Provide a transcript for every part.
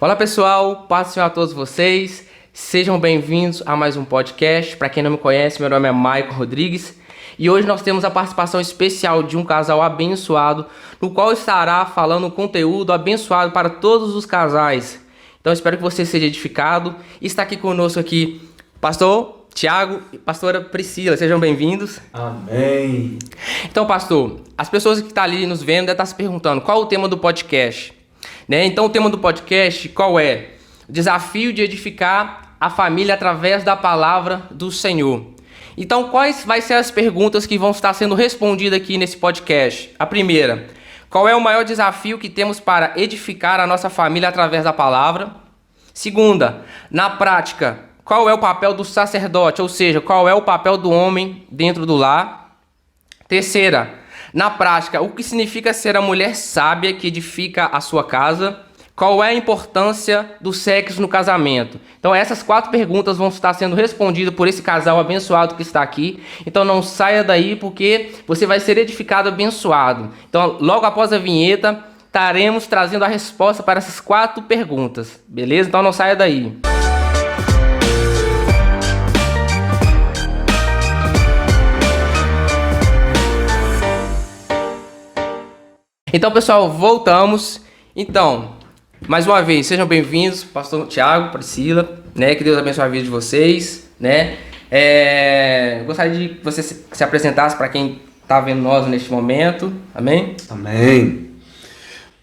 Fala pessoal, paz do Senhor a todos vocês, sejam bem-vindos a mais um podcast. Para quem não me conhece, meu nome é Maicon Rodrigues e hoje nós temos a participação especial de um casal abençoado, no qual estará falando um conteúdo abençoado para todos os casais. Então espero que você seja edificado. Está aqui conosco aqui pastor Tiago e pastora Priscila, sejam bem-vindos. Amém. Então pastor, as pessoas que estão ali nos vendo devem estar se perguntando qual o tema do podcast. Então o tema do podcast qual é? O desafio de edificar a família através da palavra do Senhor. Então quais vai ser as perguntas que vão estar sendo respondidas aqui nesse podcast? A primeira, qual é o maior desafio que temos para edificar a nossa família através da palavra? Segunda, na prática, qual é o papel do sacerdote, ou seja, qual é o papel do homem dentro do lar? Terceira, na prática, o que significa ser a mulher sábia que edifica a sua casa? Qual é a importância do sexo no casamento? Então essas 4 perguntas vão estar sendo respondidas por esse casal abençoado que está aqui. Então não saia daí porque você vai ser edificado abençoado. Então logo após a vinheta estaremos trazendo a resposta para essas 4 perguntas. Beleza? Então não saia daí. Então, pessoal, voltamos. Então, mais uma vez, sejam bem-vindos, pastor Tiago, Priscila, né? Que Deus abençoe a vida de vocês, né? Gostaria de que você se apresentasse para quem está vendo nós neste momento. Amém? Amém.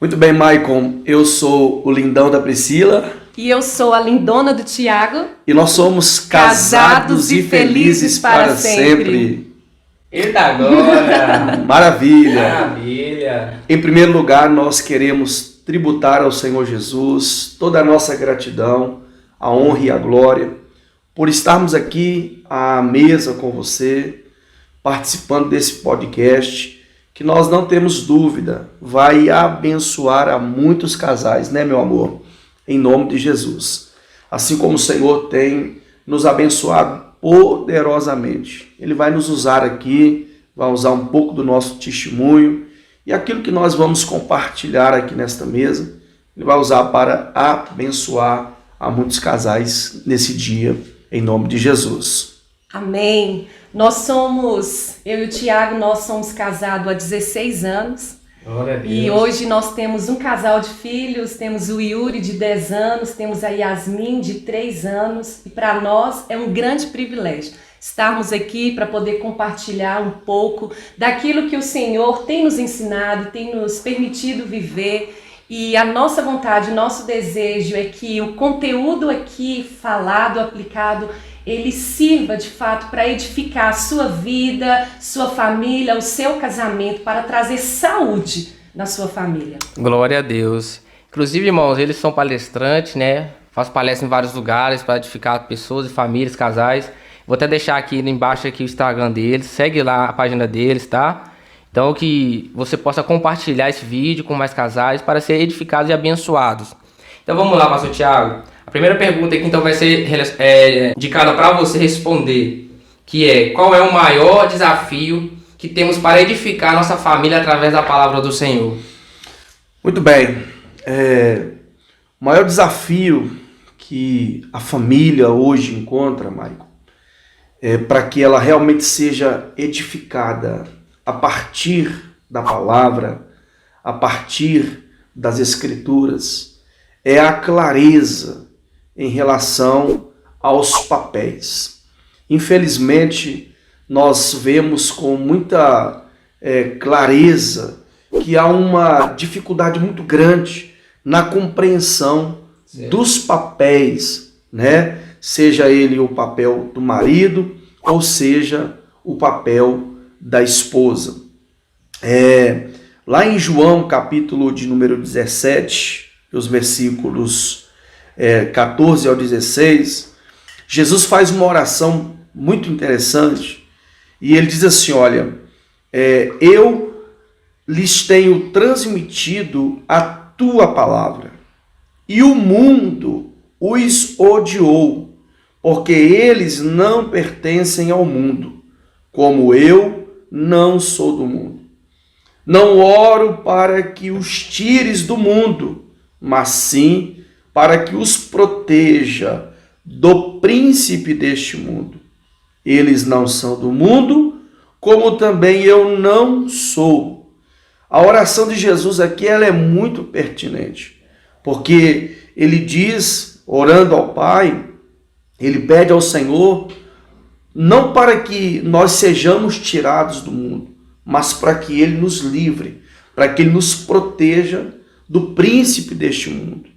Muito bem, Maicon. Eu sou o lindão da Priscila. E eu sou a lindona do Tiago. E nós somos casados e felizes para sempre. Eita agora! Maravilha! Maravilha! Em primeiro lugar, nós queremos tributar ao Senhor Jesus toda a nossa gratidão, a honra e a glória, por estarmos aqui à mesa com você, participando desse podcast, que nós não temos dúvida, vai abençoar a muitos casais, né, meu amor? Em nome de Jesus. Assim como o Senhor tem nos abençoado poderosamente. Ele vai nos usar aqui, vai usar um pouco do nosso testemunho e aquilo que nós vamos compartilhar aqui nesta mesa, ele vai usar para abençoar a muitos casais nesse dia, em nome de Jesus. Amém. Eu e o Tiago, nós somos casados há 16 anos. Glória a Deus. E hoje nós temos um casal de filhos, temos o Yuri de 10 anos, temos a Yasmin de 3 anos e para nós é um grande privilégio estarmos aqui para poder compartilhar um pouco daquilo que o Senhor tem nos ensinado, tem nos permitido viver e a nossa vontade, nosso desejo é que o conteúdo aqui falado, aplicado, ele sirva de fato para edificar a sua vida, sua família, o seu casamento, para trazer saúde na sua família. Glória a Deus. Inclusive, irmãos, eles são palestrantes, né? Fazem palestras em vários lugares para edificar pessoas e famílias, casais. Vou até deixar aqui embaixo aqui o Instagram deles. Segue lá a página deles, tá? Então que você possa compartilhar esse vídeo com mais casais para ser edificados e abençoados. Então vamos lá, pastor Tiago. A primeira pergunta aqui então vai ser indicada para você responder, que é: qual é o maior desafio que temos para edificar nossa família através da palavra do Senhor? Muito bem. O maior desafio que a família hoje encontra, Maicon, é para que ela realmente seja edificada a partir da palavra, a partir das Escrituras, é a clareza em relação aos papéis. Infelizmente, nós vemos com muita clareza que há uma dificuldade muito grande na compreensão dos papéis, né? Seja ele o papel do marido ou seja o papel da esposa. Lá em João, capítulo de número 17, os versículos 14 ao 16, Jesus faz uma oração muito interessante e ele diz assim: olha, eu lhes tenho transmitido a tua palavra e o mundo os odiou, porque eles não pertencem ao mundo, como eu não sou do mundo. Não oro para que os tires do mundo, mas sim para que os proteja do príncipe deste mundo. Eles não são do mundo, como também eu não sou. A oração de Jesus aqui ela é muito pertinente, porque ele diz, orando ao Pai, ele pede ao Senhor, não para que nós sejamos tirados do mundo, mas para que ele nos livre, para que ele nos proteja do príncipe deste mundo.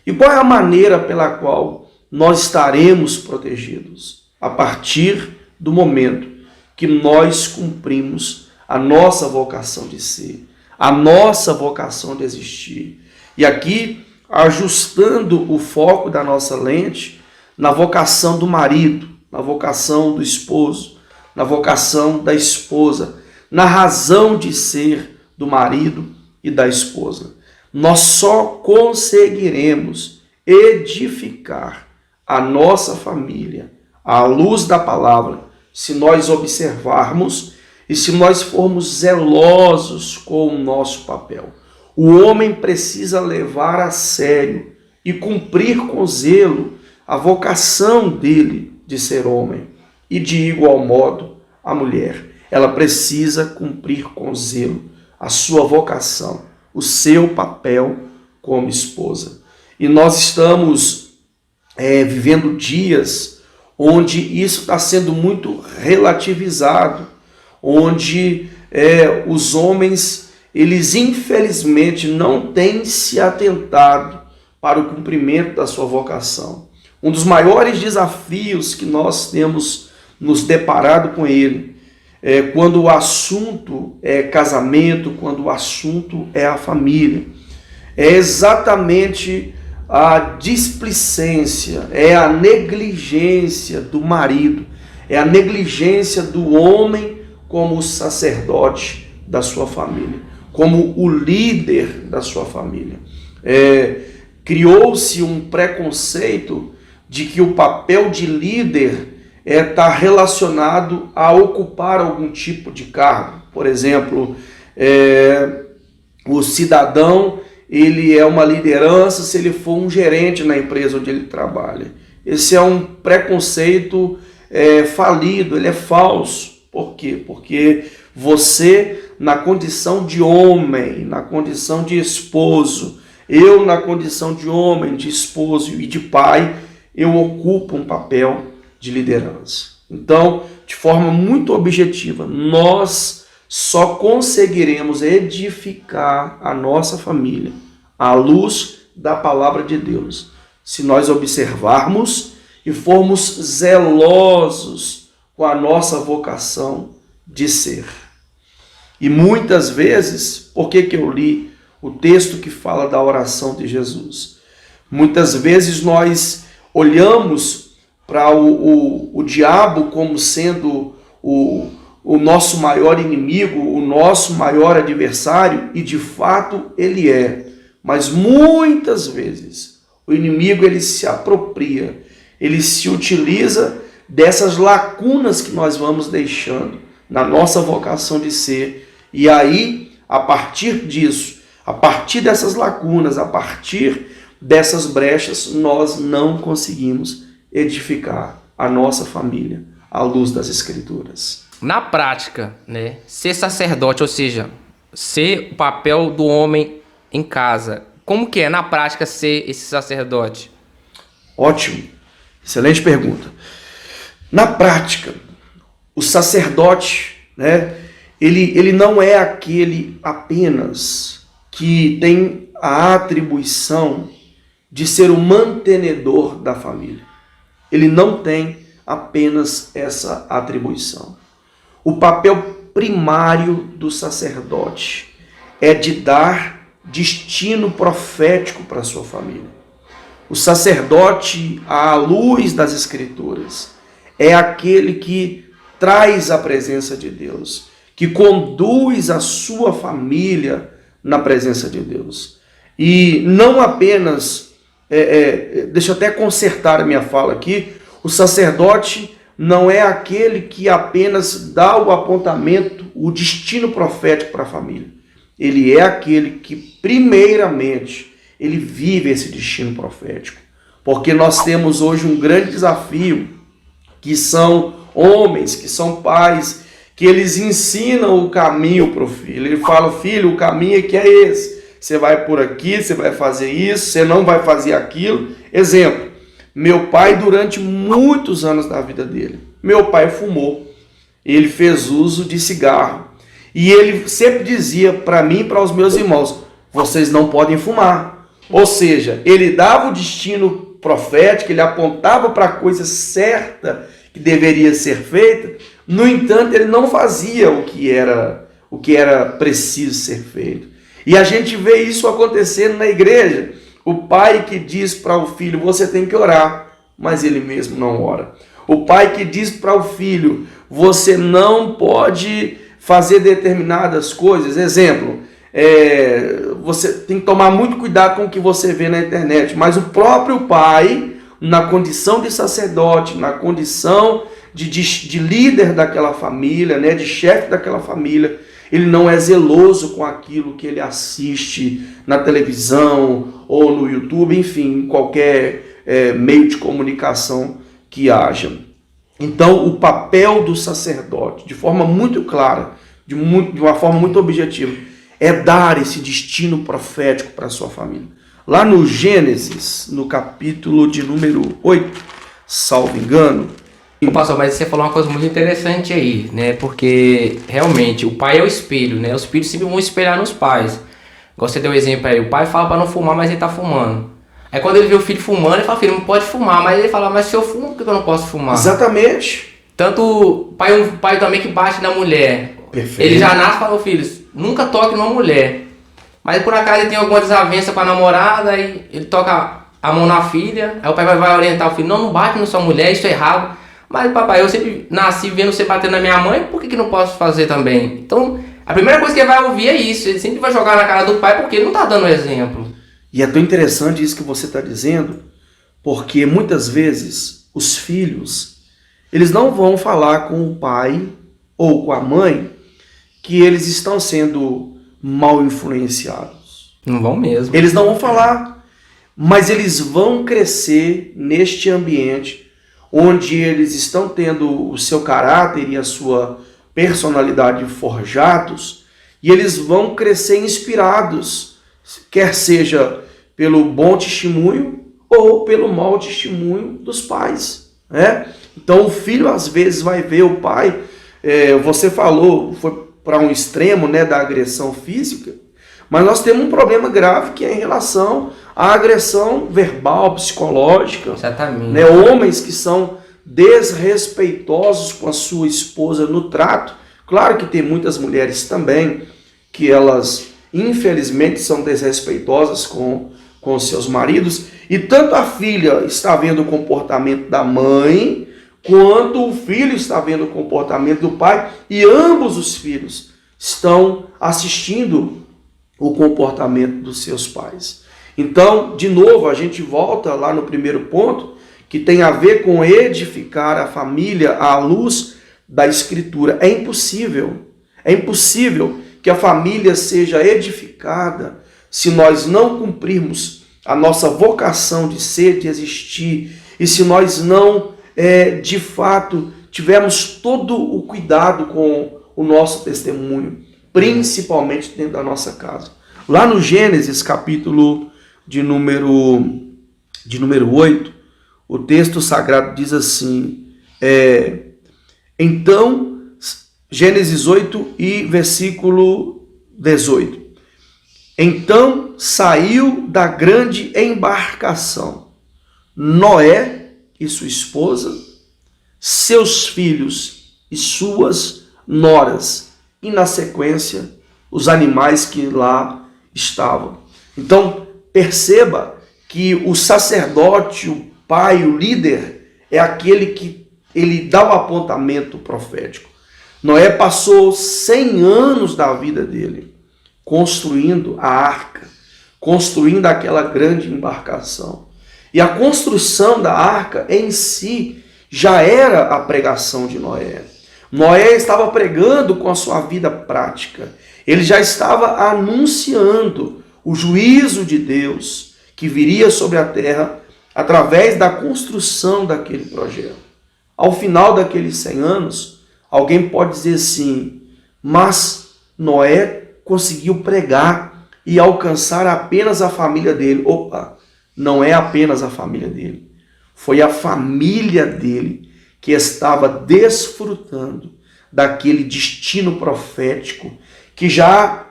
E qual é a maneira pela qual nós estaremos protegidos? A partir do momento que nós cumprimos a nossa vocação de ser, a nossa vocação de existir. E aqui, ajustando o foco da nossa lente na vocação do marido, na vocação do esposo, na vocação da esposa, na razão de ser do marido e da esposa. Nós só conseguiremos edificar a nossa família à luz da palavra se nós observarmos e se nós formos zelosos com o nosso papel. O homem precisa levar a sério e cumprir com zelo a vocação dele de ser homem. E de igual modo, a mulher, ela precisa cumprir com zelo a sua vocação, o seu papel como esposa. E nós estamos vivendo dias onde isso está sendo muito relativizado, onde os homens, eles infelizmente não têm se atentado para o cumprimento da sua vocação. Um dos maiores desafios que nós temos nos deparado com ele quando o assunto é casamento, quando o assunto é a família, é exatamente a displicência, é a negligência do marido, é a negligência do homem como sacerdote da sua família, como o líder da sua família. Criou-se um preconceito de que o papel de líder está relacionado a ocupar algum tipo de cargo. Por exemplo, o cidadão, ele é uma liderança se ele for um gerente na empresa onde ele trabalha. Esse é um preconceito falido, ele é falso. Por quê? Porque você, na condição de homem, na condição de esposo, eu na condição de homem, de esposo e de pai, eu ocupo um papel de liderança. Então, de forma muito objetiva, nós só conseguiremos edificar a nossa família à luz da palavra de Deus se nós observarmos e formos zelosos com a nossa vocação de ser. E muitas vezes, por que eu li o texto que fala da oração de Jesus? Muitas vezes nós olhamos para o diabo como sendo o nosso maior inimigo, o nosso maior adversário, e de fato ele é. Mas muitas vezes o inimigo ele se apropria, ele se utiliza dessas lacunas que nós vamos deixando na nossa vocação de ser. E aí, a partir disso, a partir dessas lacunas, a partir dessas brechas, nós não conseguimos edificar a nossa família à luz das Escrituras. Na prática, né, ser sacerdote, ou seja, ser o papel do homem em casa, como que é na prática ser esse sacerdote? Ótimo, excelente pergunta. Na prática, o sacerdote, né, ele não é aquele apenas que tem a atribuição de ser o mantenedor da família. Ele não tem apenas essa atribuição. O papel primário do sacerdote é de dar destino profético para a sua família. O sacerdote, à luz das Escrituras, é aquele que traz a presença de Deus, que conduz a sua família na presença de Deus. E não apenas, deixa eu até consertar a minha fala aqui, o sacerdote não é aquele que apenas dá o apontamento, o destino profético para a família. Ele é aquele que, primeiramente, ele vive esse destino profético. Porque nós temos hoje um grande desafio, que são homens, que são pais, que eles ensinam o caminho para o filho. Ele fala, filho, o caminho aqui é esse. Você vai por aqui, você vai fazer isso, você não vai fazer aquilo. Exemplo, meu pai durante muitos anos da vida dele, meu pai fumou. Ele fez uso de cigarro. E ele sempre dizia para mim e para os meus irmãos, vocês não podem fumar. Ou seja, ele dava o destino profético, ele apontava para a coisa certa que deveria ser feita. No entanto, ele não fazia o que era preciso ser feito. E a gente vê isso acontecendo na igreja. O pai que diz para o filho, você tem que orar, mas ele mesmo não ora. O pai que diz para o filho, você não pode fazer determinadas coisas. Exemplo, você tem que tomar muito cuidado com o que você vê na internet. Mas o próprio pai, na condição de sacerdote, na condição de líder daquela família, né, de chefe daquela família, ele não é zeloso com aquilo que ele assiste na televisão ou no YouTube, enfim, em qualquer meio de comunicação que haja. Então, o papel do sacerdote, de forma muito clara, de uma forma muito objetiva, é dar esse destino profético para a sua família. Lá no Gênesis, no capítulo de número 8, salvo engano. Pastor, mas você falou uma coisa muito interessante aí, né? Porque realmente o pai é o espelho, né? Os filhos sempre vão espelhar nos pais. Você deu um exemplo aí, o pai fala para não fumar, mas ele tá fumando. Aí quando ele vê o filho fumando, ele fala, filho, não pode fumar. Mas ele fala, mas se eu fumo, por que eu não posso fumar? Exatamente. Tanto o pai também que bate na mulher. Perfeito. Ele já nasce e fala, filho, nunca toque numa mulher. Mas por acaso ele tem alguma desavença com a namorada, aí ele toca a mão na filha, aí o pai vai orientar o filho, não bate na sua mulher, isso é errado. Mas papai, eu sempre nasci vendo você bater na minha mãe, por que não posso fazer também? Então, a primeira coisa que ele vai ouvir é isso, ele sempre vai jogar na cara do pai porque ele não está dando exemplo. E é tão interessante isso que você está dizendo, porque muitas vezes os filhos, eles não vão falar com o pai ou com a mãe que eles estão sendo mal influenciados. Não vão mesmo. Eles não vão falar, mas eles vão crescer neste ambiente onde eles estão tendo o seu caráter e a sua personalidade forjados, e eles vão crescer inspirados, quer seja pelo bom testemunho ou pelo mau testemunho dos pais, né? Então o filho às vezes vai ver o pai, você falou, foi para um extremo, né, da agressão física, mas nós temos um problema grave que é em relação à agressão verbal, psicológica. Exatamente. Né? Homens que são desrespeitosos com a sua esposa no trato. Claro que tem muitas mulheres também que elas, infelizmente, são desrespeitosas com seus maridos. E tanto a filha está vendo o comportamento da mãe, quanto o filho está vendo o comportamento do pai. E ambos os filhos estão assistindo o comportamento dos seus pais. Então, de novo, a gente volta lá no primeiro ponto, que tem a ver com edificar a família à luz da Escritura. É impossível que a família seja edificada se nós não cumprirmos a nossa vocação de ser, de existir, e se nós não, de fato, tivermos todo o cuidado com o nosso testemunho, principalmente dentro da nossa casa. Lá no Gênesis, capítulo de número 8, o texto sagrado diz assim, então, Gênesis 8 e versículo 18. Então saiu da grande embarcação Noé e sua esposa, seus filhos e suas noras, e na sequência os animais que lá estavam. Então perceba que o sacerdote, o pai, o líder, é aquele que ele dá o apontamento profético. Noé passou 100 anos da vida dele construindo a arca, construindo aquela grande embarcação. E a construção da arca em si já era a pregação de Noé. Noé estava pregando com a sua vida prática. Ele já estava anunciando o juízo de Deus que viria sobre a terra através da construção daquele projeto. Ao final daqueles 100 anos, alguém pode dizer assim, mas Noé conseguiu pregar e alcançar apenas a família dele. Opa, não é apenas a família dele. Foi a família dele que estava desfrutando daquele destino profético que já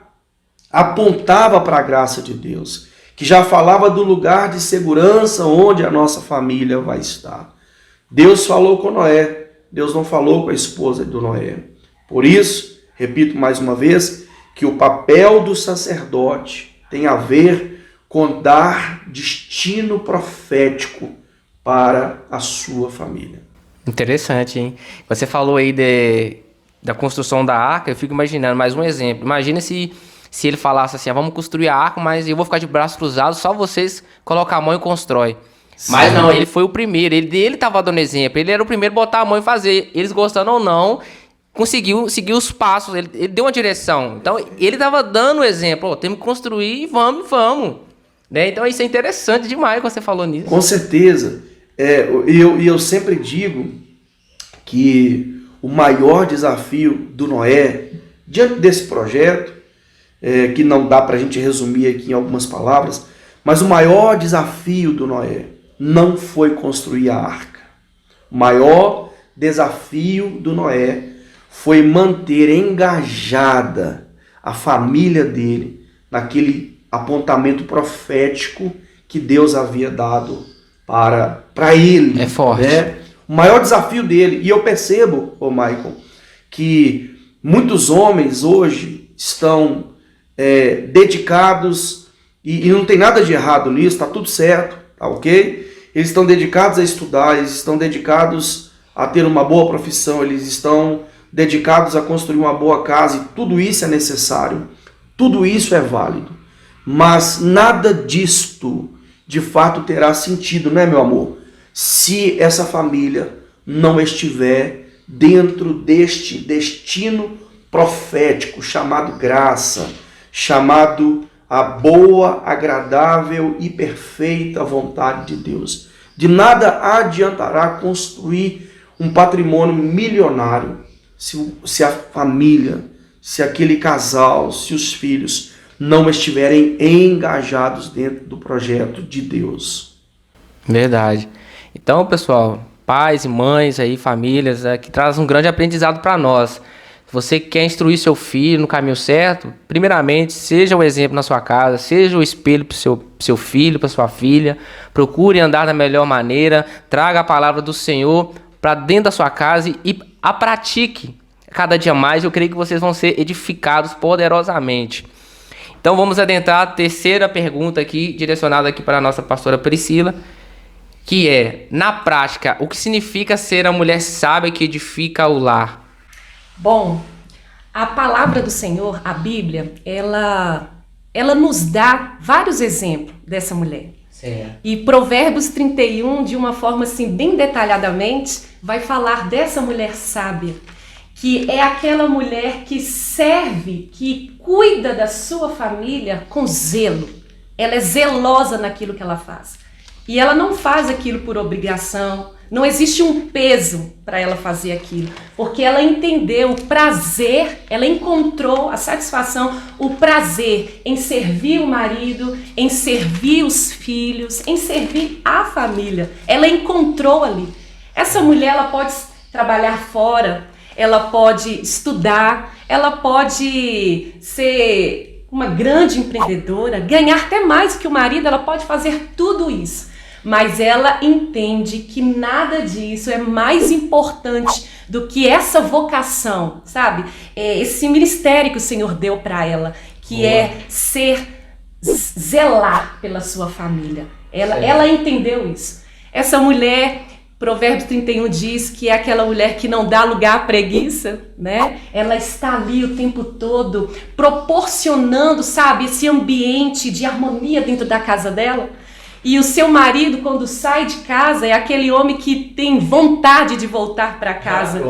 apontava para a graça de Deus, que já falava do lugar de segurança onde a nossa família vai estar. Deus falou com Noé, Deus não falou com a esposa do Noé. Por isso, repito mais uma vez, que o papel do sacerdote tem a ver com dar destino profético para a sua família. Interessante, hein? Você falou aí da construção da arca, eu fico imaginando, mais um exemplo. Imagina se ele falasse assim, vamos construir a arca, mas eu vou ficar de braços cruzados, só vocês colocam a mão e constrói. Sim. Mas não, ele foi o primeiro, ele estava dando exemplo, ele era o primeiro a botar a mão e fazer. Eles gostando ou não, conseguiu seguir os passos, ele deu uma direção. Então, ele estava dando o exemplo, temos que construir e vamos. Né? Então, isso é interessante demais quando você falou nisso. Com certeza. Eu sempre digo que o maior desafio do Noé, diante desse projeto, que não dá para a gente resumir aqui em algumas palavras, mas o maior desafio do Noé não foi construir a arca. O maior desafio do Noé foi manter engajada a família dele naquele apontamento profético que Deus havia dado para ele. É forte. Né? O maior desafio dele, e eu percebo, Michael, que muitos homens hoje estão dedicados, e não tem nada de errado nisso, está tudo certo, tá ok? Eles estão dedicados a estudar, eles estão dedicados a ter uma boa profissão, eles estão dedicados a construir uma boa casa, e tudo isso é necessário, tudo isso é válido, mas nada disto de fato terá sentido, né, meu amor? Se essa família não estiver dentro deste destino profético chamado graça, chamado a boa, agradável e perfeita vontade de Deus. De nada adiantará construir um patrimônio milionário se a família, se aquele casal, se os filhos não estiverem engajados dentro do projeto de Deus. Verdade. Então, pessoal, pais e mães aí, famílias, que traz um grande aprendizado para nós. Se você quer instruir seu filho no caminho certo, primeiramente, seja o exemplo na sua casa, seja o espelho para o seu filho, para sua filha. Procure andar da melhor maneira, traga a palavra do Senhor para dentro da sua casa e a pratique cada dia mais. Eu creio que vocês vão ser edificados poderosamente. Então vamos adentrar a terceira pergunta aqui, direcionada aqui para a nossa pastora Priscila, que é, na prática, o que significa ser a mulher sábia que edifica o lar? Bom, a palavra do Senhor, a Bíblia, ela nos dá vários exemplos dessa mulher. Certo. E Provérbios 31, de uma forma assim bem detalhadamente, vai falar dessa mulher sábia, que é aquela mulher que serve, que cuida da sua família com zelo. Ela é zelosa naquilo que ela faz. E ela não faz aquilo por obrigação, não existe um peso para ela fazer aquilo, porque ela entendeu o prazer, ela encontrou a satisfação, o prazer em servir o marido, em servir os filhos, em servir a família. Ela encontrou ali. Essa mulher, ela pode trabalhar fora, ela pode estudar, ela pode ser uma grande empreendedora, ganhar até mais que o marido, ela pode fazer tudo isso. Mas ela entende que nada disso é mais importante do que essa vocação, sabe? Esse ministério que o Senhor deu para ela, que é zelar pela sua família. Ela entendeu isso. Essa mulher, Provérbios 31 diz que é aquela mulher que não dá lugar à preguiça, né? Ela está ali o tempo todo proporcionando, sabe, esse ambiente de harmonia dentro da casa dela. E o seu marido, quando sai de casa, é aquele homem que tem vontade de voltar para casa.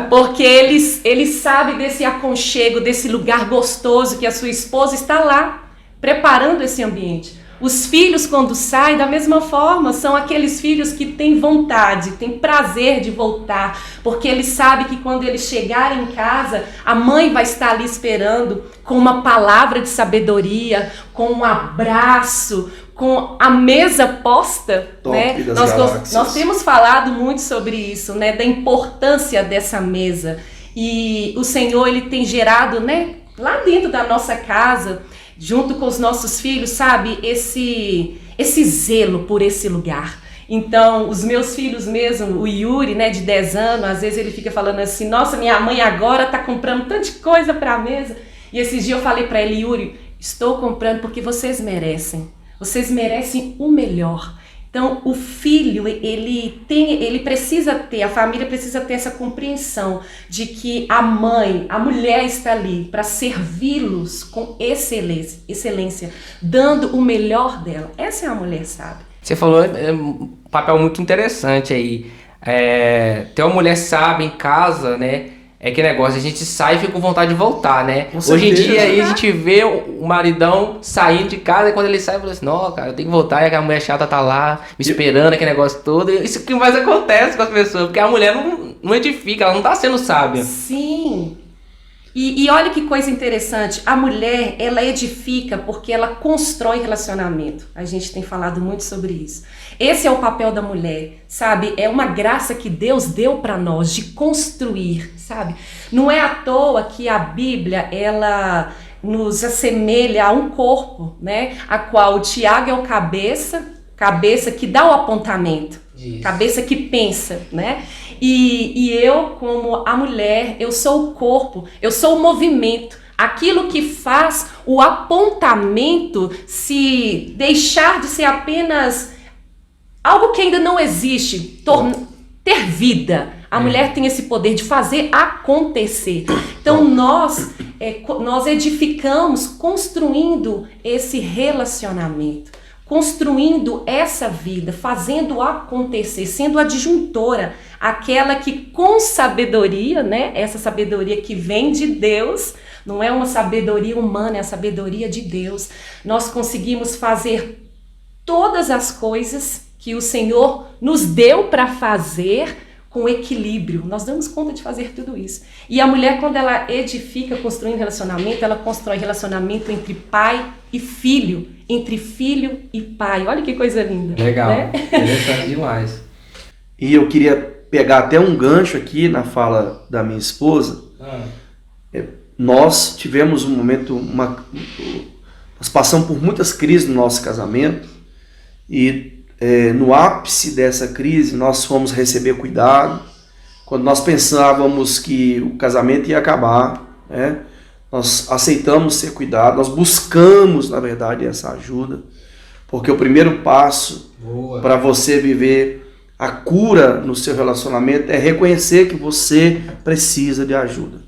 Porque ele sabe desse aconchego, desse lugar gostoso que a sua esposa está lá, preparando esse ambiente. Os filhos, quando saem, da mesma forma, são aqueles filhos que têm vontade, têm prazer de voltar, porque eles sabem que quando eles chegarem em casa, a mãe vai estar ali esperando com uma palavra de sabedoria, com um abraço, com a mesa posta, né? Nós temos falado muito sobre isso, né? Da importância dessa mesa. E o Senhor, Ele tem gerado, né? Lá dentro da nossa casa, junto com os nossos filhos, sabe? Esse zelo por esse lugar. Então, os meus filhos mesmo, o Yuri, né, de 10 anos, às vezes ele fica falando assim, nossa, minha mãe agora tá comprando tanta coisa para a mesa. E esses dias eu falei para ele, Yuri, estou comprando porque vocês merecem. Vocês merecem o melhor. Então, o filho, ele precisa ter, a família precisa ter essa compreensão de que a mãe, a mulher está ali para servi-los com excelência, dando o melhor dela. Essa é a mulher sábia. Você falou um papel muito interessante aí. Ter uma mulher sábia em casa, né? É que negócio, a gente sai e fica com vontade de voltar, né? Hoje em dia aí a gente vê o maridão saindo de casa e quando ele sai, fala assim, não, cara, eu tenho que voltar e aquela mulher chata tá lá me esperando, aquele negócio todo. Isso que mais acontece com as pessoas, porque a mulher não edifica, ela não tá sendo sábia. Sim. E olha que coisa interessante, a mulher, ela edifica porque ela constrói relacionamento. A gente tem falado muito sobre isso. Esse é o papel da mulher, sabe? É uma graça que Deus deu para nós de construir, sabe? Não é à toa que a Bíblia, ela nos assemelha a um corpo, né? A qual o Tiago é o cabeça que dá o apontamento, isso. Cabeça que pensa, né? E eu, como a mulher, eu sou o corpo, eu sou o movimento, aquilo que faz o apontamento se deixar de ser apenas algo que ainda não existe, ter vida. A mulher tem esse poder de fazer acontecer. Então nós edificamos construindo esse relacionamento, construindo essa vida, fazendo acontecer, sendo a disjuntora, aquela que com sabedoria, né, essa sabedoria que vem de Deus, não é uma sabedoria humana, é a sabedoria de Deus, nós conseguimos fazer todas as coisas que o Senhor nos deu para fazer com equilíbrio. Nós damos conta de fazer tudo isso. E a mulher, quando ela edifica, construindo relacionamento, ela constrói relacionamento entre pai e filho, entre filho e pai. Olha que coisa linda. Legal, né? Interessante demais. E eu queria pegar até um gancho aqui na fala da minha esposa. Nós tivemos um momento, nós passamos por muitas crises no nosso casamento e no ápice dessa crise nós fomos receber cuidado. Quando nós pensávamos que o casamento ia acabar, né, nós aceitamos ser cuidado, nós buscamos, na verdade, essa ajuda, porque o primeiro passo para você viver a cura no seu relacionamento é reconhecer que você precisa de ajuda.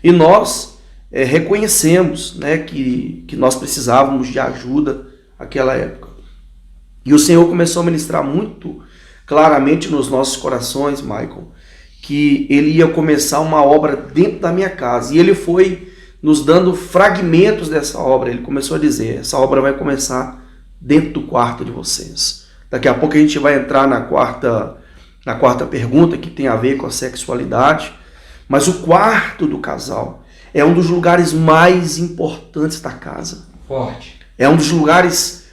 E nós reconhecemos, né, que nós precisávamos de ajuda naquela época. E o Senhor começou a ministrar muito claramente nos nossos corações, Michael, que Ele ia começar uma obra dentro da minha casa. E Ele foi nos dando fragmentos dessa obra. Ele começou a dizer, essa obra vai começar dentro do quarto de vocês. Daqui a pouco a gente vai entrar na quarta pergunta, que tem a ver com a sexualidade. Mas o quarto do casal é um dos lugares mais importantes da casa. Forte. É um dos lugares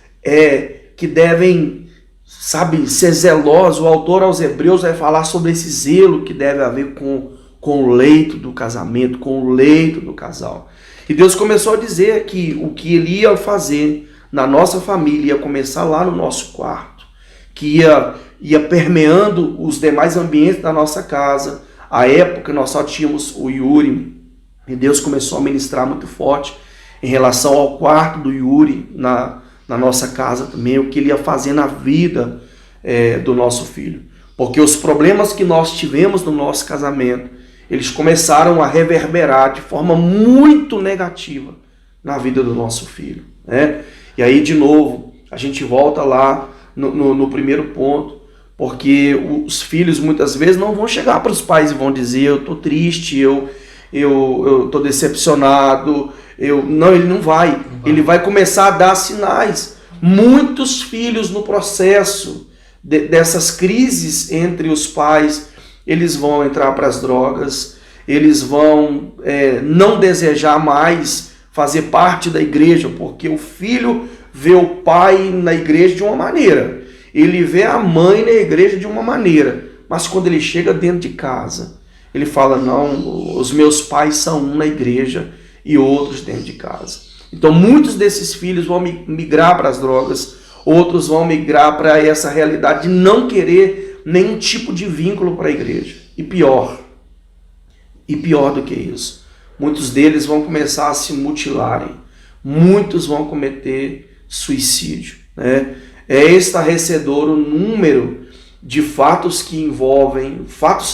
que devem, sabe, ser zelosos. O autor aos Hebreus vai falar sobre esse zelo que deve haver com o leito do casamento, com o leito do casal. E Deus começou a dizer que o que Ele ia fazer na nossa família ia começar lá no nosso quarto, que ia permeando os demais ambientes da nossa casa. À época nós só tínhamos o Yuri, e Deus começou a ministrar muito forte em relação ao quarto do Yuri na nossa casa também, o que ele ia fazer na vida do nosso filho. Porque os problemas que nós tivemos no nosso casamento, eles começaram a reverberar de forma muito negativa na vida do nosso filho, né? E aí, de novo, a gente volta lá no primeiro ponto, porque os filhos muitas vezes não vão chegar para os pais e vão dizer, eu estou triste, eu estou decepcionado, Não, ele não vai. Ele vai começar a dar sinais. Muitos filhos no processo dessas crises entre os pais, eles vão entrar para as drogas, eles vão não desejar mais fazer parte da igreja, porque o filho vê o pai na igreja de uma maneira, ele vê a mãe na igreja de uma maneira, mas quando ele chega dentro de casa, ele fala, não, os meus pais são um na igreja e outros dentro de casa. Então muitos desses filhos vão migrar para as drogas, outros vão migrar para essa realidade de não querer nenhum tipo de vínculo para a igreja. E pior do que isso, muitos deles vão começar a se mutilarem, muitos vão cometer suicídio, né? É estarrecedor o número de fatos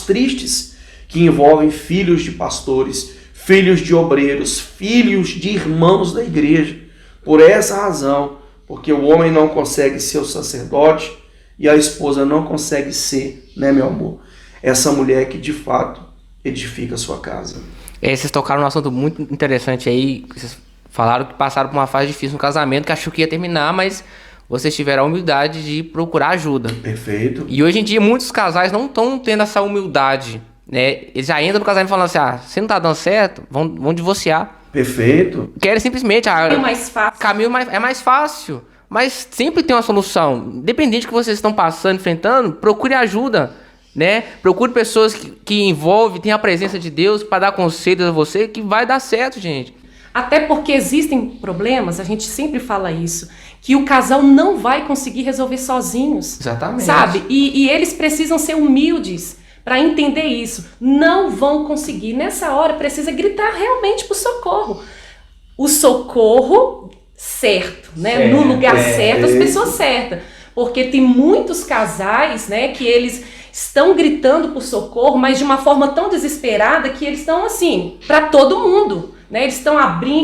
tristes que envolvem filhos de pastores, filhos de obreiros, filhos de irmãos da igreja. Por essa razão, porque o homem não consegue ser o sacerdote e a esposa não consegue ser, né, meu amor? Essa mulher que de fato edifica a sua casa. Vocês tocaram num assunto muito interessante aí. Vocês falaram que passaram por uma fase difícil no casamento, que achou que ia terminar, mas vocês tiveram a humildade de procurar ajuda. Perfeito. E hoje em dia muitos casais não estão tendo essa humildade, né? Eles já entram no casamento falando assim, você não tá dando certo, vão divorciar. Perfeito. Querem simplesmente... Caminho mais fácil. É mais fácil, mas sempre tem uma solução. Independente do que vocês estão passando, enfrentando, procure ajuda, né? Procure pessoas que envolvem, tem a presença de Deus para dar conselhos a você, que vai dar certo, gente. Até porque existem problemas, a gente sempre fala isso, que o casal não vai conseguir resolver sozinhos. Exatamente. Sabe? E eles precisam ser humildes para entender isso. Não vão conseguir. Nessa hora precisa gritar realmente pro socorro. O socorro certo, né? No lugar certo, as pessoas certas. Porque tem muitos casais, né, que eles estão gritando por socorro, mas de uma forma tão desesperada que eles estão assim, para todo mundo. Né, eles estão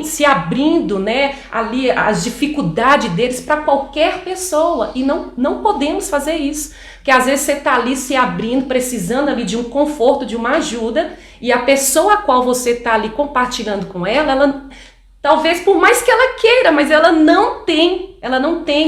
se abrindo, né, ali as dificuldades deles para qualquer pessoa, e não podemos fazer isso, porque às vezes você está ali se abrindo, precisando ali de um conforto, de uma ajuda, e a pessoa a qual você está ali compartilhando com ela talvez por mais que ela queira, mas ela não tem,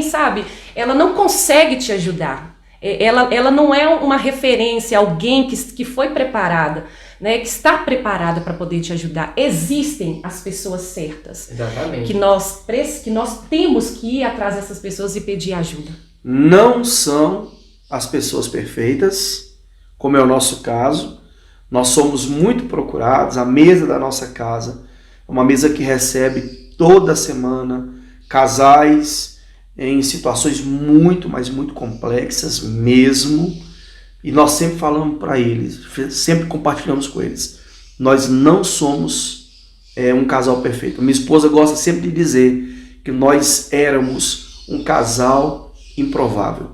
sabe, ela não consegue te ajudar, ela não é uma referência, alguém que foi preparada, né, que está preparada para poder te ajudar. Existem as pessoas certas. Exatamente. Que nós temos que ir atrás dessas pessoas e pedir ajuda. Não são as pessoas perfeitas, como é o nosso caso. Nós somos muito procurados. A mesa da nossa casa é uma mesa que recebe toda semana casais em situações muito, mas muito complexas mesmo. E nós sempre falamos para eles, sempre compartilhamos com eles. Nós não somos um casal perfeito. Minha esposa gosta sempre de dizer que nós éramos um casal improvável.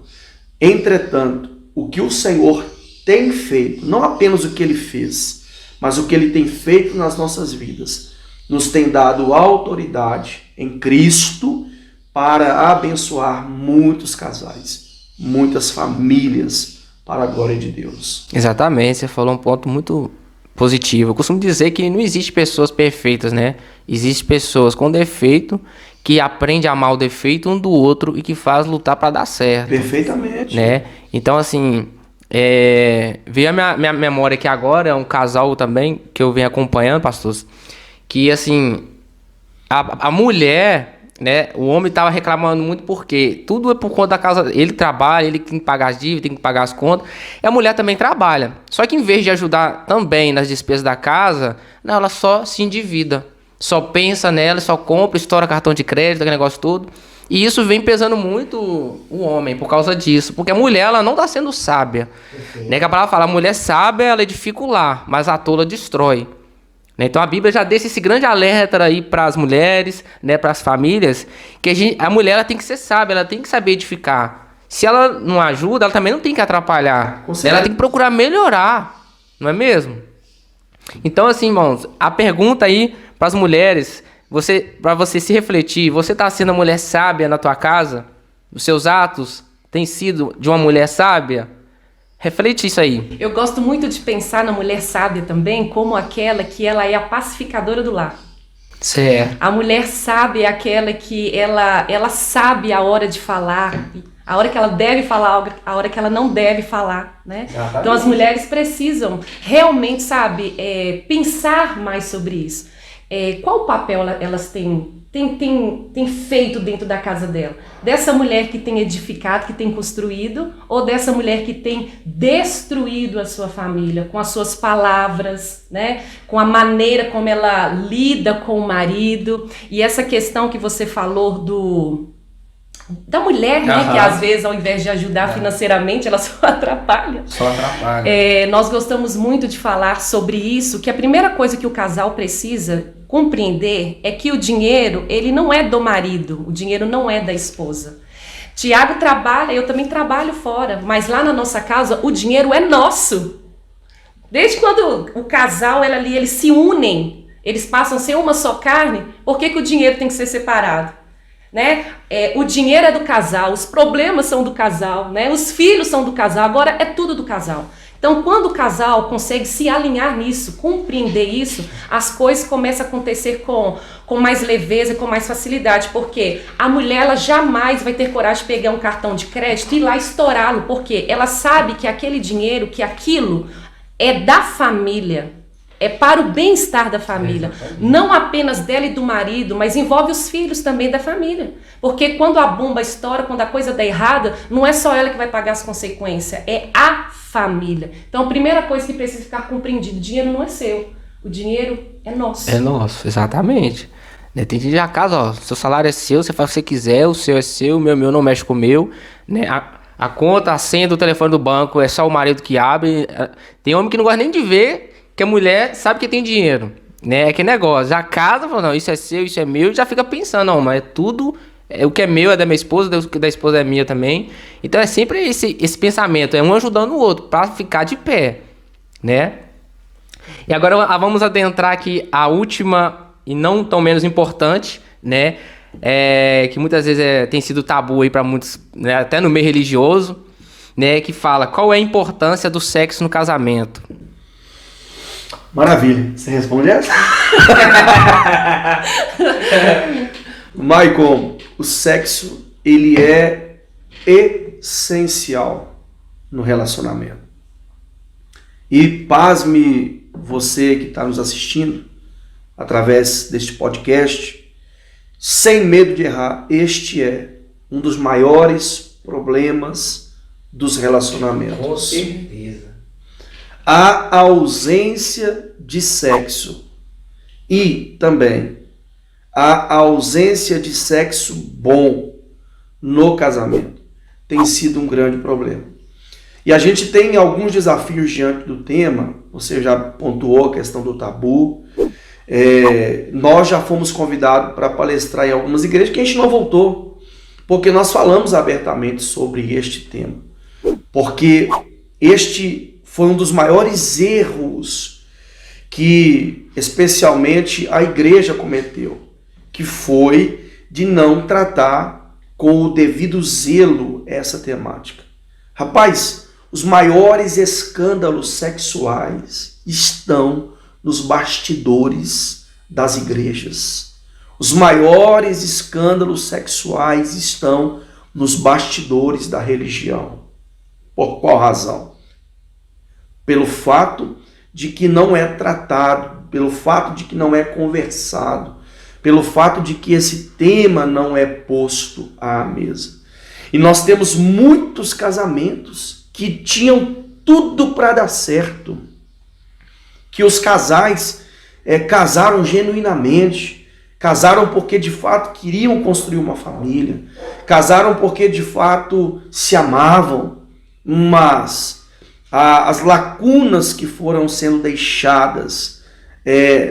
Entretanto, o que o Senhor tem feito, não apenas o que Ele fez, mas o que Ele tem feito nas nossas vidas, nos tem dado autoridade em Cristo para abençoar muitos casais, muitas famílias, para a glória de Deus. Exatamente, você falou um ponto muito positivo. Eu costumo dizer que não existe pessoas perfeitas, né? Existem pessoas com defeito que aprendem a amar o defeito um do outro e que faz lutar para dar certo. Perfeitamente. Né? Então, assim, veio a minha memória aqui agora, é um casal também que eu venho acompanhando, pastores, que, assim, a mulher... Né? O homem estava reclamando muito porque tudo é por conta da casa. Ele trabalha, ele tem que pagar as dívidas, tem que pagar as contas. E a mulher também trabalha. Só que em vez de ajudar também nas despesas da casa, não, ela só se endivida. Só pensa nela, só compra, estoura cartão de crédito, aquele negócio todo. E isso vem pesando muito o homem por causa disso. Porque a mulher, ela não está sendo sábia. Né? Que a palavra fala, a mulher sábia, ela edifica o lar, mas a tola destrói. Então a Bíblia já deixa esse grande alerta aí para as mulheres, né, para as famílias, que a mulher ela tem que ser sábia, ela tem que saber edificar. Se ela não ajuda, ela também não tem que atrapalhar. Ela tem que procurar melhorar, não é mesmo? Então, assim, irmãos, a pergunta aí para as mulheres, para você se refletir, você está sendo uma mulher sábia na tua casa? Os seus atos têm sido de uma mulher sábia? Reflete isso aí. Eu gosto muito de pensar na mulher sábia também como aquela que ela é a pacificadora do lar. Certo. A mulher sábia é aquela que ela sabe a hora de falar, a hora que ela deve falar, a hora que ela não deve falar, né? Então as mulheres precisam realmente, sabe, pensar mais sobre isso. Qual o papel elas têm feito dentro da casa dela? Dessa mulher que tem edificado, que tem construído, ou dessa mulher que tem destruído a sua família com as suas palavras, né? Com a maneira como ela lida com o marido. E essa questão que você falou da mulher, né? Que às vezes, ao invés de ajudar financeiramente, ela só atrapalha. Só atrapalha. Nós gostamos muito de falar sobre isso, que a primeira coisa que o casal precisa compreender é que o dinheiro, ele não é do marido, o dinheiro não é da esposa. Tiago trabalha, eu também trabalho fora, mas lá na nossa casa o dinheiro é nosso. Desde quando o casal, eles se unem, eles passam a ser uma só carne, por que o dinheiro tem que ser separado? Né? O dinheiro é do casal, os problemas são do casal, né? Os filhos são do casal, agora é tudo do casal. Então, quando o casal consegue se alinhar nisso, compreender isso, as coisas começam a acontecer com mais leveza, com mais facilidade, porque a mulher ela jamais vai ter coragem de pegar um cartão de crédito e ir lá estourá-lo, porque ela sabe que aquele dinheiro, que aquilo é da família, é para o bem-estar da família, não apenas dela e do marido, mas envolve os filhos também da família. Porque quando a bomba estoura, quando a coisa dá errada, não é só ela que vai pagar as consequências, é a família. Então a primeira coisa que precisa ficar compreendido, o dinheiro não é seu, o dinheiro é nosso. É nosso, exatamente. Né? Tem gente da casa, ó, seu salário é seu, você faz o que você quiser, o seu é seu, o meu não mexe com o meu, né? A conta, a senha do telefone do banco é só o marido que abre. Tem homem que não gosta nem de ver que a mulher sabe que tem dinheiro, né? É que negócio. Já casa, fala, não, isso é seu, isso é meu, e já fica pensando, não, mas é tudo, o que é meu é da minha esposa, o que da esposa é minha também. Então é sempre esse pensamento, é um ajudando o outro, para ficar de pé, né? E agora vamos adentrar aqui a última, e não tão menos importante, né? Que muitas vezes tem sido tabu aí para muitos, né? Até no meio religioso, né? Que fala, qual é a importância do sexo no casamento? Maravilha. Você responde essa? Maicon, o sexo, ele é essencial no relacionamento. E pasme você que está nos assistindo através deste podcast, sem medo de errar, este é um dos maiores problemas dos relacionamentos. Com certeza. A ausência de sexo e também a ausência de sexo bom no casamento tem sido um grande problema. E a gente tem alguns desafios diante do tema, você já pontuou a questão do tabu, nós já fomos convidados para palestrar em algumas igrejas que a gente não voltou, porque nós falamos abertamente sobre este tema, porque este foi um dos maiores erros que, especialmente, a igreja cometeu, que foi de não tratar com o devido zelo essa temática. Rapaz, os maiores escândalos sexuais estão nos bastidores das igrejas. Os maiores escândalos sexuais estão nos bastidores da religião. Por qual razão? Pelo fato de que não é tratado, pelo fato de que não é conversado, pelo fato de que esse tema não é posto à mesa. E nós temos muitos casamentos que tinham tudo para dar certo, que os casais casaram genuinamente, casaram porque de fato queriam construir uma família, casaram porque de fato se amavam, mas as lacunas que foram sendo deixadas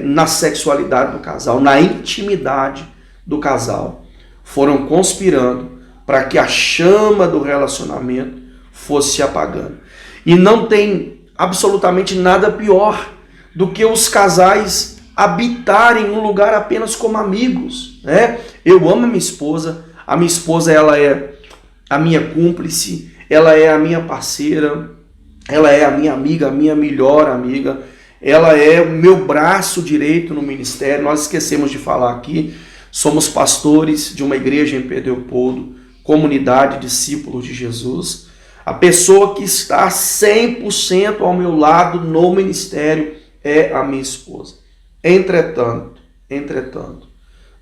na sexualidade do casal, na intimidade do casal, foram conspirando para que a chama do relacionamento fosse se apagando. E não tem absolutamente nada pior do que os casais habitarem um lugar apenas como amigos, né? Eu amo a minha esposa ela é a minha cúmplice, ela é a minha parceira, ela é a minha amiga, a minha melhor amiga. ela é o meu braço direito no ministério. Nós esquecemos de falar aqui, somos pastores de uma igreja em Pedro Leopoldo, comunidade discípulos de Jesus. A pessoa que está 100% ao meu lado no ministério é a minha esposa. Entretanto,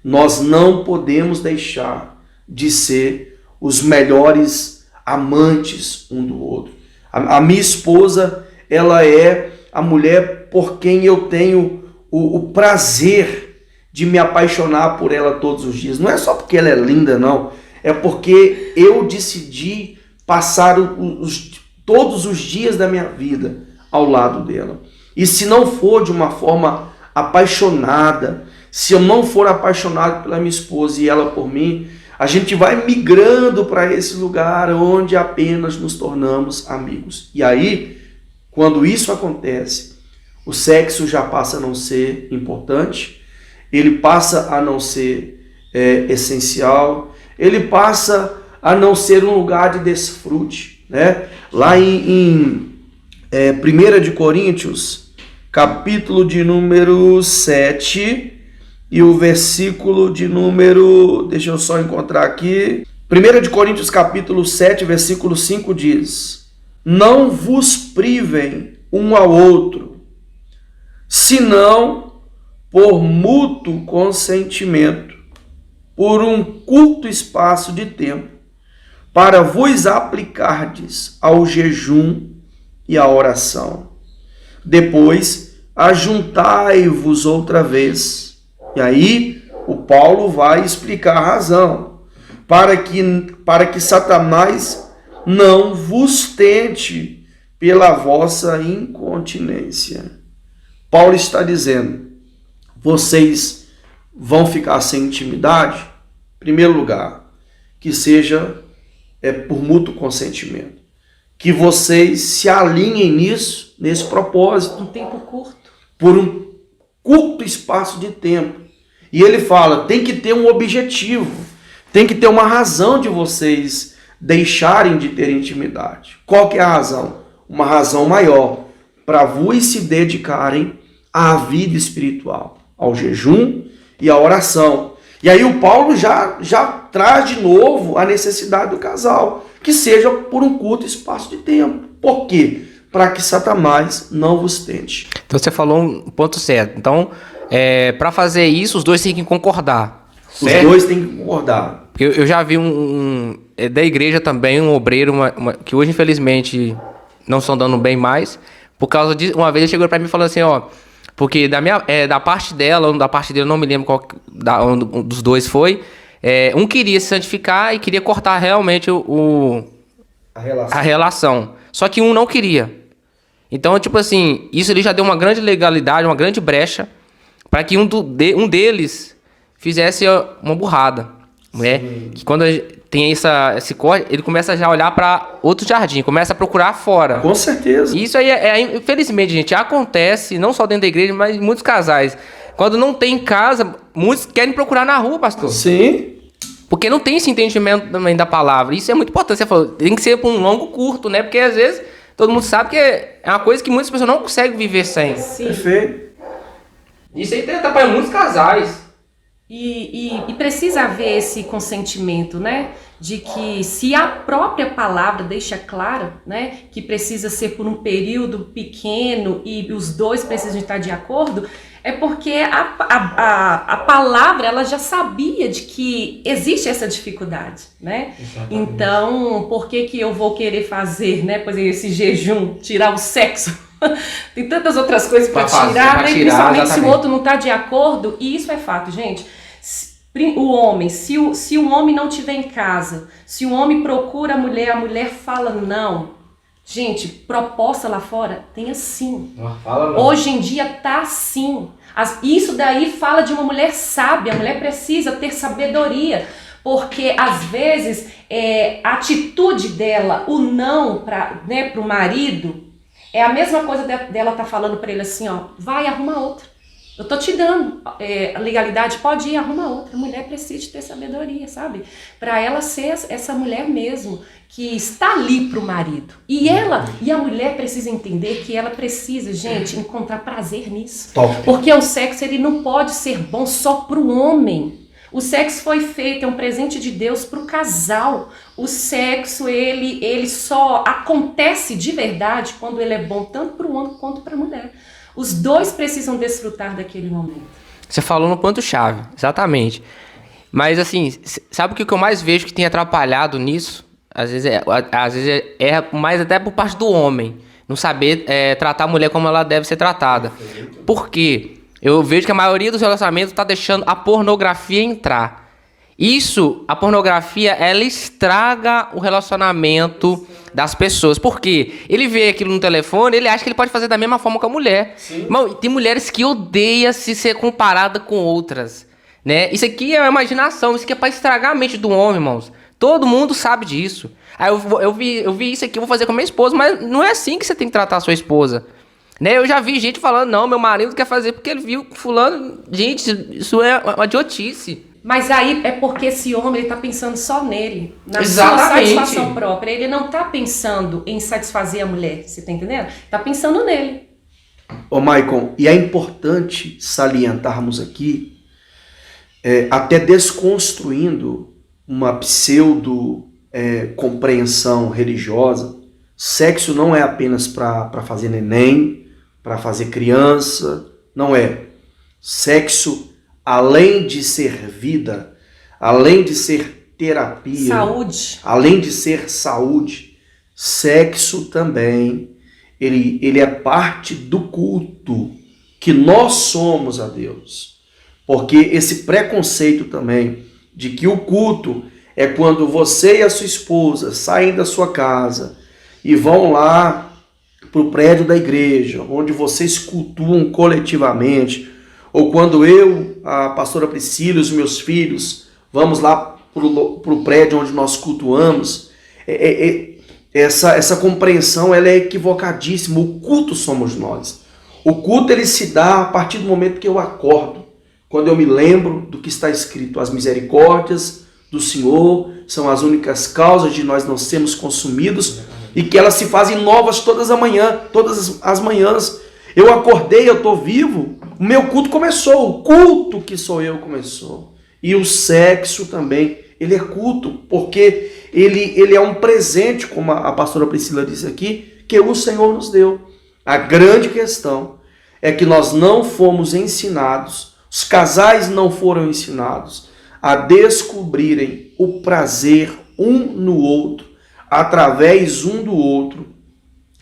nós não podemos deixar de ser os melhores amantes um do outro. A minha esposa, ela é a mulher por quem eu tenho o prazer de me apaixonar por ela todos os dias. Não é só porque ela é linda, não. É porque eu decidi passar todos os dias da minha vida ao lado dela. E se não for de uma forma apaixonada, se eu não for apaixonado pela minha esposa e ela por mim, a gente vai migrando para esse lugar onde apenas nos tornamos amigos. E aí, quando isso acontece, o sexo já passa a não ser importante, ele passa a não ser essencial, ele passa a não ser um lugar de desfrute, né? Lá em 1 de Coríntios, capítulo de número 7, e o versículo de número, deixa eu só encontrar aqui, 1 de Coríntios capítulo 7, versículo 5 diz: não vos privem um ao outro, senão por mútuo consentimento, por um curto espaço de tempo, para vos aplicardes ao jejum e à oração. Depois, ajuntai-vos outra vez. E aí, o Paulo vai explicar a razão, para que Satanás não vos tente pela vossa incontinência. Paulo está dizendo, vocês vão ficar sem intimidade? Em primeiro lugar, que seja por mútuo consentimento. Que vocês se alinhem nisso, nesse propósito. Um tempo curto. Por um curto espaço de tempo. E ele fala, tem que ter um objetivo, tem que ter uma razão de vocês deixarem de ter intimidade. Qual que é a razão? Uma razão maior, para vos se dedicarem à vida espiritual, ao jejum e à oração. E aí o Paulo já traz de novo a necessidade do casal, que seja por um curto espaço de tempo. Por quê? Para que Satanás não vos tente. Então você falou um ponto certo. Então, para fazer isso, os dois têm que concordar. Certo? Os dois têm que concordar. Eu já vi da igreja também, um obreiro, que hoje infelizmente não estão dando bem mais, por causa de, uma vez ele chegou para mim e falou assim, ó, porque da parte dela, ou da parte dele, eu não me lembro qual um dos dois foi, um queria se santificar e queria cortar realmente a relação. Só que um não queria. Então, tipo assim, isso ele já deu uma grande legalidade, uma grande brecha, para que um deles fizesse uma burrada, né? Que quando tem esse corte, ele começa já a olhar para outro jardim, começa a procurar fora. Com certeza. Isso aí, infelizmente, gente, acontece não só dentro da igreja, mas em muitos casais. Quando não tem em casa, muitos querem procurar na rua, pastor. Sim. Porque não tem esse entendimento também da palavra. Isso é muito importante. Você falou, tem que ser por um longo curto, né? Porque às vezes todo mundo sabe que é uma coisa que muitas pessoas não conseguem viver sem. Sim. Perfeito. Isso aí atrapalha muitos casais. E precisa haver esse consentimento, né? De que se a própria palavra deixa claro, né? Que precisa ser por um período pequeno e os dois precisam estar de acordo, é porque a palavra ela já sabia de que existe essa dificuldade, né? Exatamente. Então, por que eu vou querer fazer, né? Por exemplo, esse jejum, tirar o sexo? Tem tantas outras coisas para tirar, né? Principalmente exatamente. Se o outro não está de acordo, e isso é fato, gente. O homem, se o homem não estiver em casa, se o homem procura a mulher fala não. Gente, proposta lá fora tem assim. Fala não. Hoje em dia tá assim. Isso daí fala de uma mulher sábia. A mulher precisa ter sabedoria. Porque às vezes a atitude dela, o não para o marido, é a mesma coisa dela tá falando para ele assim, ó, vai arrumar outra. Eu tô te dando legalidade, pode ir, arruma outra. A mulher precisa ter sabedoria, sabe? Para ela ser essa mulher mesmo, que está ali pro marido. E a mulher precisa entender que ela precisa, gente, encontrar prazer nisso. Top. Porque o sexo, ele não pode ser bom só pro homem. O sexo foi feito, é um presente de Deus pro casal. O sexo, ele só acontece de verdade quando ele é bom tanto pro homem quanto pra mulher. Os dois precisam desfrutar daquele momento. Você falou no ponto-chave, exatamente. Mas assim, sabe o que eu mais vejo que tem atrapalhado nisso? Às vezes é mais até por parte do homem. Não saber tratar a mulher como ela deve ser tratada. Por quê? Eu vejo que a maioria dos relacionamentos está deixando a pornografia entrar. A pornografia, ela estraga o relacionamento das pessoas. Por quê? Ele vê aquilo no telefone, ele acha que ele pode fazer da mesma forma com a mulher. Irmão, tem mulheres que odeiam se ser comparada com outras, né? Isso aqui é uma imaginação, isso aqui é para estragar a mente do homem, irmãos. Todo mundo sabe disso. Aí eu vi isso aqui, eu vou fazer com a minha esposa, mas não é assim que você tem que tratar a sua esposa. Né? Eu já vi gente falando, não, meu marido quer fazer porque ele viu fulano. Gente, isso é uma idiotice. Mas aí é porque esse homem, ele tá pensando só nele, na Exatamente. sua satisfação própria. Ele não tá pensando em satisfazer a mulher, você tá entendendo? Tá pensando nele. Ô Maicon, e é importante salientarmos aqui, até desconstruindo uma pseudo compreensão religiosa, sexo não é apenas para fazer neném, para fazer criança, não é. Sexo, além de ser vida, além de ser terapia, Saúde. além de ser saúde, sexo também, ele é parte do culto que nós somos a Deus. Porque esse preconceito também de que o culto é quando você e a sua esposa saem da sua casa e vão lá para o prédio da igreja, onde vocês cultuam coletivamente, ou quando eu, a pastora Priscila e os meus filhos, vamos lá para o prédio onde nós cultuamos, essa compreensão ela é equivocadíssima. O culto somos nós. O culto ele se dá a partir do momento que eu acordo, quando eu me lembro do que está escrito: as misericórdias do Senhor são as únicas causas de nós não sermos consumidos, e que elas se fazem novas todas as manhãs. Eu acordei, eu estou vivo, o meu culto começou, o culto que sou eu começou. E o sexo também, ele é culto, porque ele é um presente, como a pastora Priscila disse aqui, que o Senhor nos deu. A grande questão é que nós não fomos ensinados, os casais não foram ensinados a descobrirem o prazer um no outro, através um do outro.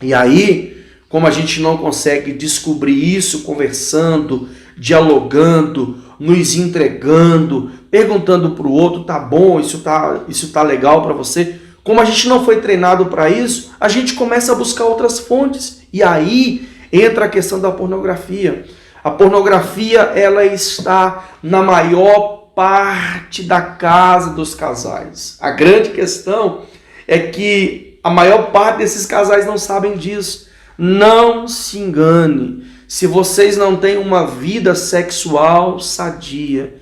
E aí, como a gente não consegue descobrir isso conversando, dialogando, nos entregando, perguntando para o outro, tá bom, isso tá legal para você? Como a gente não foi treinado para isso, a gente começa a buscar outras fontes. E aí entra a questão da pornografia. A pornografia, ela está na maior parte da casa dos casais. A grande questão é que a maior parte desses casais não sabem disso. Não se engane. Se vocês não têm uma vida sexual sadia,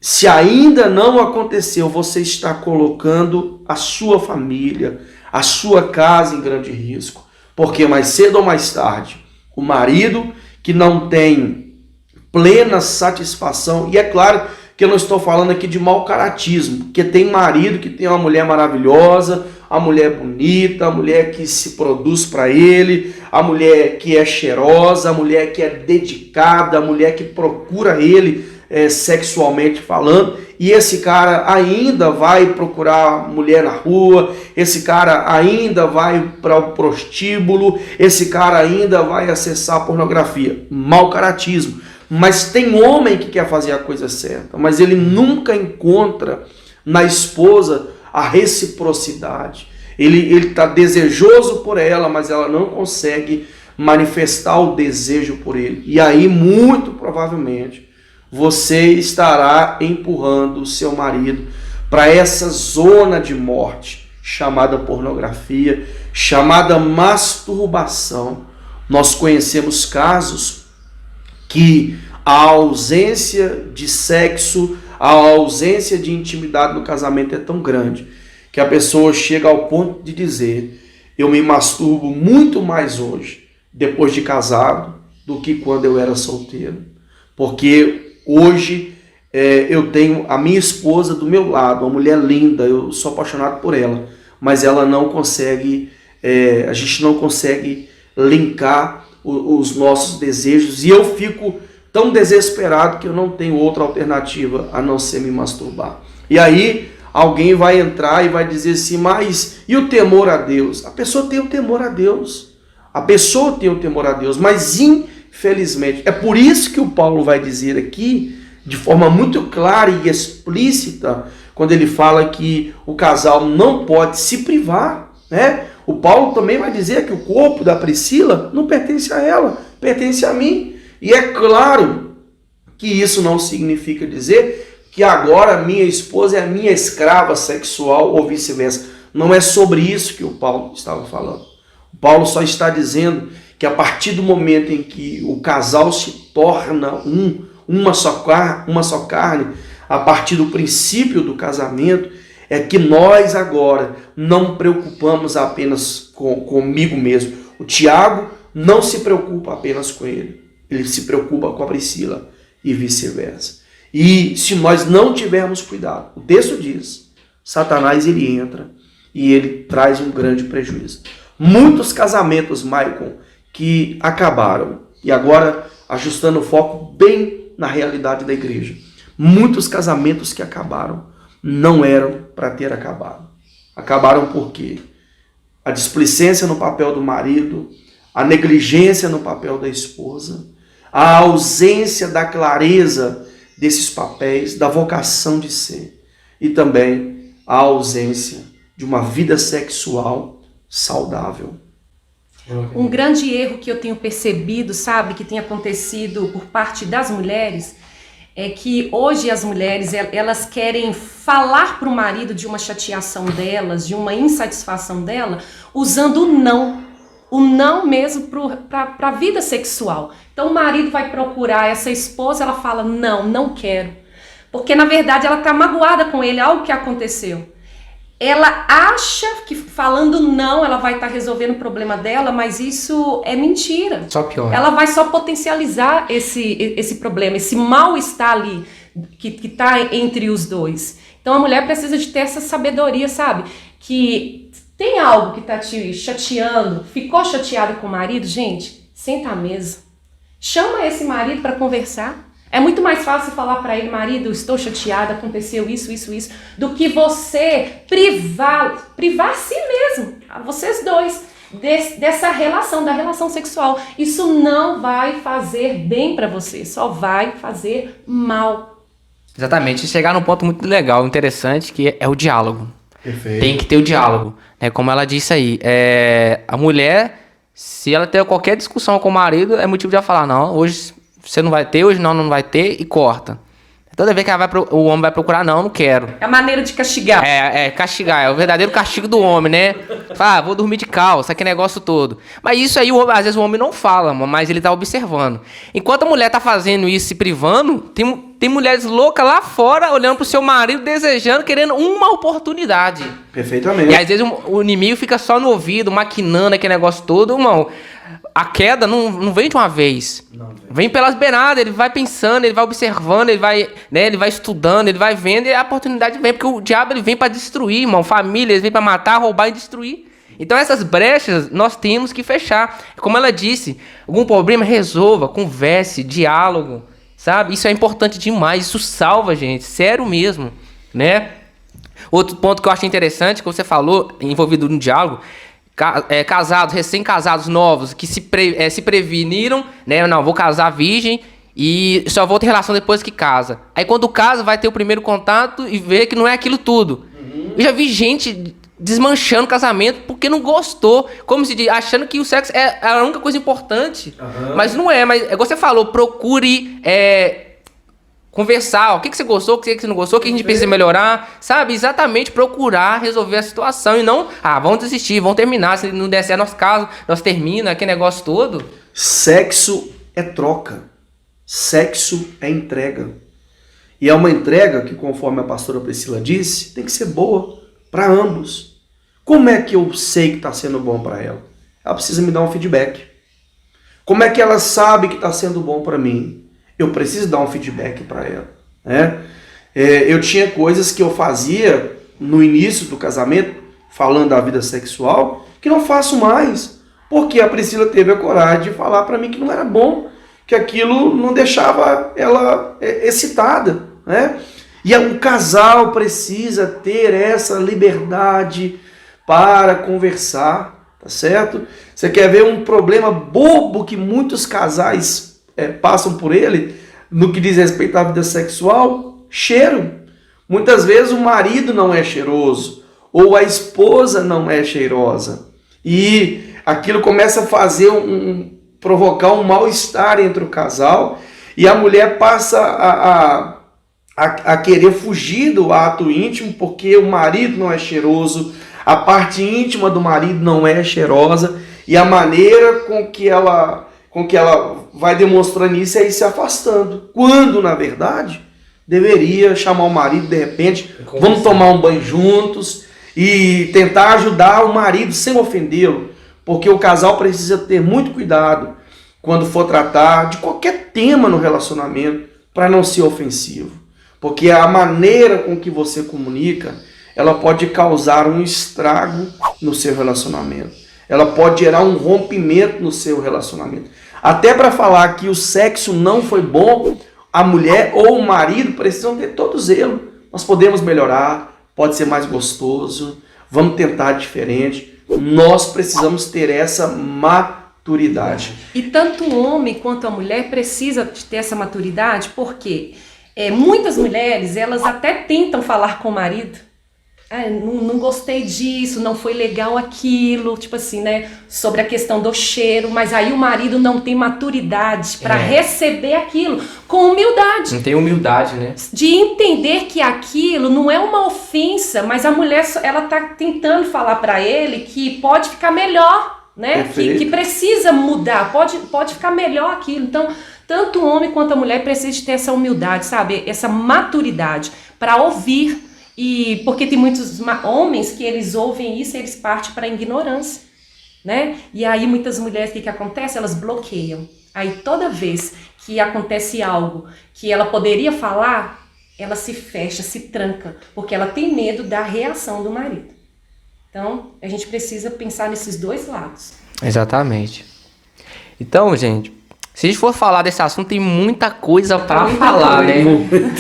se ainda não aconteceu, você está colocando a sua família, a sua casa em grande risco. Porque mais cedo ou mais tarde, o marido que não tem plena satisfação, e é claro que eu não estou falando aqui de mau caratismo, porque tem marido que tem uma mulher maravilhosa, a mulher bonita, a mulher que se produz para ele, a mulher que é cheirosa, a mulher que é dedicada, a mulher que procura ele sexualmente falando, e esse cara ainda vai procurar mulher na rua, esse cara ainda vai para o prostíbulo, esse cara ainda vai acessar a pornografia. Mau caratismo. Mas tem homem que quer fazer a coisa certa, mas ele nunca encontra na esposa a reciprocidade. Ele está desejoso por ela, mas ela não consegue manifestar o desejo por ele. E aí, muito provavelmente, você estará empurrando o seu marido para essa zona de morte, chamada pornografia, chamada masturbação. Nós conhecemos casos que A ausência de sexo, a ausência de intimidade no casamento é tão grande que a pessoa chega ao ponto de dizer: eu me masturbo muito mais hoje, depois de casado, do que quando eu era solteiro. Porque hoje eu tenho a minha esposa do meu lado, uma mulher linda, eu sou apaixonado por ela, mas ela não consegue, a gente não consegue linkar os nossos desejos, e eu fico tão desesperado que eu não tenho outra alternativa a não ser me masturbar. E aí alguém vai entrar e vai dizer assim: mas e o temor a Deus? A pessoa tem o temor a Deus, a pessoa tem o temor a Deus, mas infelizmente, é por isso que o Paulo vai dizer aqui, de forma muito clara e explícita, quando ele fala que o casal não pode se privar, né? O Paulo também vai dizer que o corpo da Priscila não pertence a ela, pertence a mim. E é claro que isso não significa dizer que agora minha esposa é a minha escrava sexual ou vice-versa. Não é sobre isso que o Paulo estava falando. O Paulo só está dizendo que a partir do momento em que o casal se torna uma só carne, a partir do princípio do casamento, é que nós agora não preocupamos apenas comigo mesmo. O Tiago não se preocupa apenas com ele, ele se preocupa com a Priscila e vice-versa. E se nós não tivermos cuidado, o texto diz, Satanás ele entra e ele traz um grande prejuízo. Muitos casamentos, Maicon, que acabaram, e agora ajustando o foco bem na realidade da igreja, muitos casamentos que acabaram não eram para ter acabado. Acabaram por quê? A displicência no papel do marido, a negligência no papel da esposa, a ausência da clareza desses papéis, da vocação de ser, e também a ausência de uma vida sexual saudável. Um grande erro que eu tenho percebido, sabe, que tem acontecido por parte das mulheres, é que hoje as mulheres, elas querem falar para o marido de uma chateação delas, de uma insatisfação dela, usando o não mesmo para a vida sexual. Então o marido vai procurar essa esposa, ela fala: não quero. Porque na verdade ela está magoada com ele, algo que aconteceu. Ela acha que falando não ela vai estar resolvendo o problema dela, mas isso é mentira. Só pior. Ela vai só potencializar esse problema, esse mal-estar ali que está entre os dois. Então a mulher precisa de ter essa sabedoria, sabe? Que tem algo que está te chateando, ficou chateada com o marido, gente, senta à mesa. Chama esse marido para conversar. É muito mais fácil falar para ele: marido, estou chateada, aconteceu isso, do que você privar a si mesmo, a vocês dois, dessa relação, da relação sexual. Isso não vai fazer bem para você, só vai fazer mal. Exatamente, chegar num ponto muito legal, interessante, que é o diálogo. Perfeito. Tem que ter o diálogo, né? Como ela disse aí, a mulher, se ela ter qualquer discussão com o marido, é motivo de ela falar: não, hoje você não vai ter, hoje não vai ter, e corta. Toda vez que o homem vai procurar: não quero. É a maneira de castigar. Castigar, é o verdadeiro castigo do homem, né? Fala: vou dormir de calça, aquele negócio todo. Mas isso aí, às vezes o homem não fala, mas ele tá observando. Enquanto a mulher tá fazendo isso, se privando, tem mulheres loucas lá fora, olhando pro seu marido, desejando, querendo uma oportunidade. Perfeitamente. E às vezes o inimigo fica só no ouvido, maquinando aquele negócio todo, irmão. A queda não vem de uma vez. Vem pelas beiradas, ele vai pensando, ele vai observando, ele vai estudando, ele vai vendo, e a oportunidade vem, porque o diabo ele vem para destruir, irmão, família, ele vem para matar, roubar e destruir. Então essas brechas nós temos que fechar. Como ela disse, algum problema, resolva, converse, diálogo, sabe? Isso é importante demais, isso salva a gente, sério mesmo, né? Outro ponto que eu achei interessante, que você falou, envolvido no diálogo, casados, recém-casados novos, que se preveniram, né? Não, vou casar virgem e só vou ter relação depois que casa. Aí quando casa, vai ter o primeiro contato e vê que não é aquilo tudo. Eu já vi gente desmanchando o casamento porque não gostou, como se diz, achando que o sexo é a única coisa importante. Mas não é, mas igual você falou, procure conversar, o que você gostou, o que você não gostou, o que a gente precisa melhorar, sabe? Exatamente, procurar resolver a situação e não, vamos desistir, vamos terminar, se não der certo nosso caso, nós termina, aquele negócio todo. Sexo é troca. Sexo é entrega. E é uma entrega que, conforme a pastora Priscila disse, tem que ser boa para ambos. Como é que eu sei que está sendo bom para ela? Ela precisa me dar um feedback. Como é que ela sabe que está sendo bom para mim? Eu preciso dar um feedback para ela. Né? Eu tinha coisas que eu fazia no início do casamento, falando da vida sexual, que não faço mais. Porque a Priscila teve a coragem de falar para mim que não era bom, que aquilo não deixava ela excitada, né? E o casal precisa ter essa liberdade para conversar, tá certo? Você quer ver um problema bobo que muitos casais passam por ele, no que diz respeito à vida sexual? Cheiro. Muitas vezes o marido não é cheiroso, ou a esposa não é cheirosa, e aquilo começa a fazer provocar um mal-estar entre o casal, e a mulher passa a querer fugir do ato íntimo porque o marido não é cheiroso, a parte íntima do marido não é cheirosa, e a maneira com que ela vai demonstrando isso é ir se afastando, quando na verdade deveria chamar o marido de repente, vamos tomar um banho juntos e tentar ajudar o marido sem ofendê-lo. Porque o casal precisa ter muito cuidado quando for tratar de qualquer tema no relacionamento para não ser ofensivo. Porque a maneira com que você comunica, ela pode causar um estrago no seu relacionamento. Ela pode gerar um rompimento no seu relacionamento. Até para falar que o sexo não foi bom, a mulher ou o marido precisam ter todo zelo. Nós podemos melhorar, pode ser mais gostoso, vamos tentar diferente. Nós precisamos ter essa maturidade. E tanto o homem quanto a mulher precisa de ter essa maturidade, porque muitas mulheres, elas até tentam falar com o marido. Não gostei disso, não foi legal aquilo, tipo assim, né? Sobre a questão do cheiro, mas aí o marido não tem maturidade para receber aquilo com humildade. Não tem humildade, né? De entender que aquilo não é uma ofensa, mas a mulher, ela tá tentando falar para ele que pode ficar melhor, né? Que precisa mudar, pode ficar melhor aquilo. Então, tanto o homem quanto a mulher precisam ter essa humildade, sabe? Essa maturidade para ouvir. E porque tem muitos homens que eles ouvem isso e eles partem para a ignorância, né? E aí muitas mulheres, o que acontece? Elas bloqueiam. Aí toda vez que acontece algo que ela poderia falar, ela se fecha, se tranca, porque ela tem medo da reação do marido. Então, a gente precisa pensar nesses dois lados. Exatamente. Então, gente, se a gente for falar desse assunto, tem muita coisa para falar, né?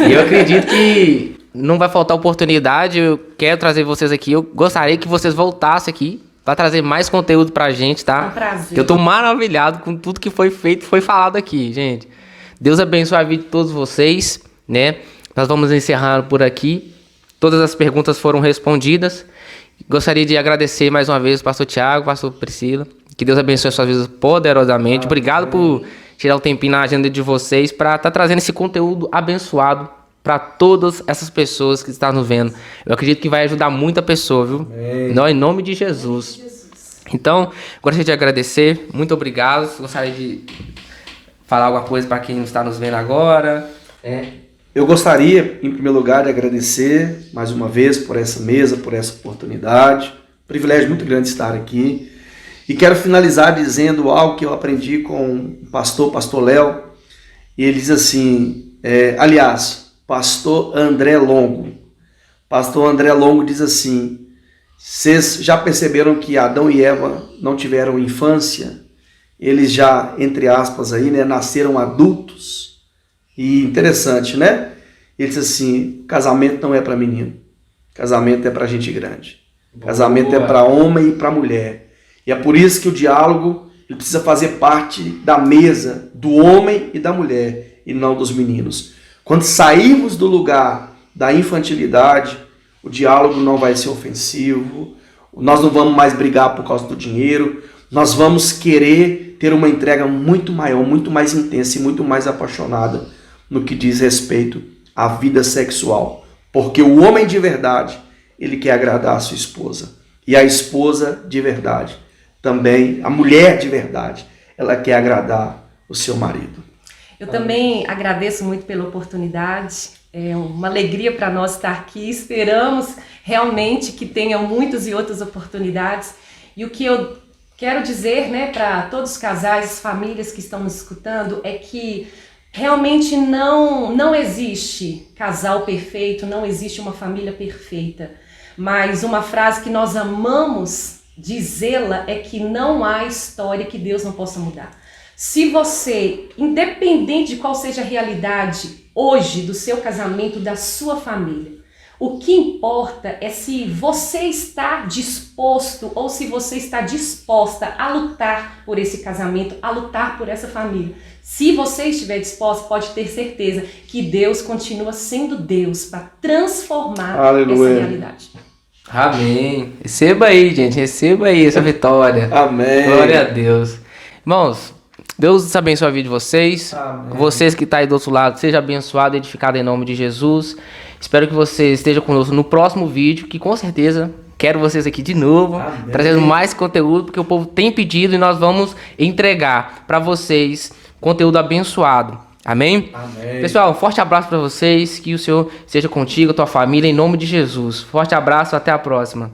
E eu acredito que não vai faltar oportunidade. Eu quero trazer vocês aqui. Eu gostaria que vocês voltassem aqui para trazer mais conteúdo pra gente, tá? É um prazer. Eu tô maravilhado com tudo que foi feito, foi falado aqui, gente. Deus abençoe a vida de todos vocês, né? Nós vamos encerrando por aqui. Todas as perguntas foram respondidas. Gostaria de agradecer mais uma vez o pastor Tiago, pastor Priscila. Que Deus abençoe as suas vidas poderosamente. Obrigado por tirar o tempinho na agenda de vocês para estar trazendo esse conteúdo abençoado para todas essas pessoas que estão nos vendo. Eu acredito que vai ajudar muita pessoa, viu? Em nome de Jesus. Então, gostaria de agradecer. Muito obrigado. Gostaria de falar alguma coisa para quem está nos vendo agora. Eu gostaria, em primeiro lugar, de agradecer mais uma vez por essa mesa, por essa oportunidade. Privilégio muito grande estar aqui. E quero finalizar dizendo algo que eu aprendi com o pastor Léo. E ele diz assim, pastor André Longo. Pastor André Longo diz assim, vocês já perceberam que Adão e Eva não tiveram infância? Eles já, entre aspas, aí, né, nasceram adultos. E interessante, né? Ele diz assim, casamento não é para menino. Casamento é para gente grande. Casamento é para homem e para mulher. E é por isso que o diálogo ele precisa fazer parte da mesa do homem e da mulher, e não dos meninos. Quando sairmos do lugar da infantilidade, o diálogo não vai ser ofensivo, nós não vamos mais brigar por causa do dinheiro, nós vamos querer ter uma entrega muito maior, muito mais intensa e muito mais apaixonada no que diz respeito à vida sexual. Porque o homem de verdade, ele quer agradar a sua esposa. E a esposa de verdade, também, a mulher de verdade, ela quer agradar o seu marido. Eu também agradeço muito pela oportunidade. É uma alegria para nós estar aqui. Esperamos realmente que tenham muitas e outras oportunidades. E o que eu quero dizer, né, para todos os casais, as famílias que estão nos escutando, é que realmente não existe casal perfeito, não existe uma família perfeita. Mas uma frase que nós amamos dizê-la é que não há história que Deus não possa mudar. Se você, independente de qual seja a realidade hoje do seu casamento, da sua família, o que importa é se você está disposto ou se você está disposta a lutar por esse casamento, a lutar por essa família. Se você estiver disposto, pode ter certeza que Deus continua sendo Deus para transformar essa realidade. Amém. Receba aí, gente. Receba aí essa vitória. Amém. Glória a Deus. Irmãos, Deus abençoe a vida de vocês. Amém. Vocês que estão aí do outro lado, seja abençoado e edificado em nome de Jesus. Espero que você esteja conosco no próximo vídeo, que com certeza quero vocês aqui de novo, Amém. trazendo mais conteúdo, porque o povo tem pedido e nós vamos entregar para vocês conteúdo abençoado. Amém? Amém. Pessoal, um forte abraço para vocês, que o Senhor esteja contigo, a tua família, em nome de Jesus. Forte abraço, até a próxima.